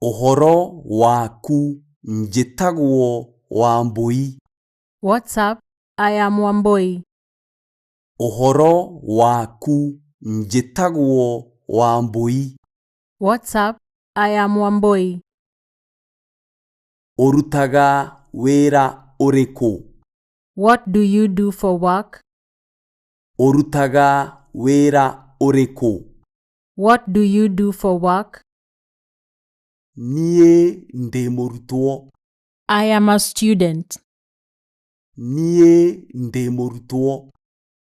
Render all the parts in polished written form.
Ũhoro waku, njĩtagwo Wambui. What's up? I am Wambui. Ũhoro waku, njĩtagwo Wambui. What's up? I am Wambui. Ũrutaga wĩra ũrĩkũ? What do you do for work? Ũrutaga wĩra ũrĩkũ? What do you do for work? Niĩ ndĩ mũrutwo. I am a student. Niĩ ndĩ mũrutwo.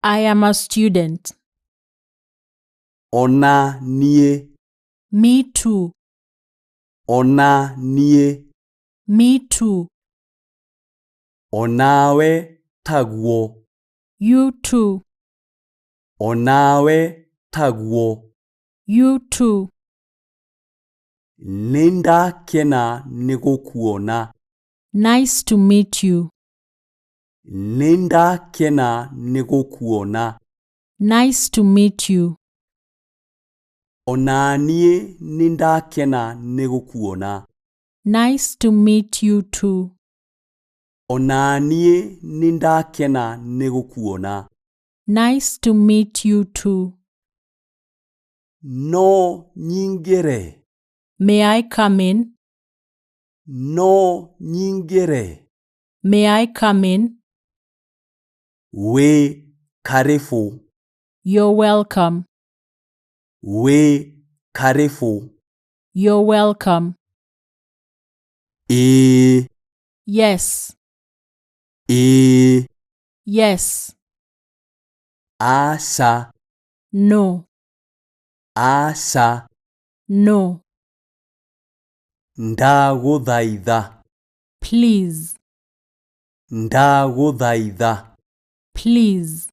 I am a student. Ona niĩ. Me too. Ona niĩ. Me too. Onawe taguo. You too. Onawe taguo. You too. Nĩndakena nĩ gũkuona. Nice to meet you. Nĩndakena nĩ gũkuona. Nice to meet you. Ona niĩ nĩndakena nĩ gũkuona. Nice to meet you too. Ona niĩ nĩndakena nĩ gũkuona. Nice to meet you too. No nyingĩre. May I come in? No nyingĩre. May I come in? Wĩ karibu. You're welcome. Wĩ karibu. You're welcome. Yes. Yes. Aca. No. Aca. No. Ndagũthaitha. Please. Ndagũthaitha. Please.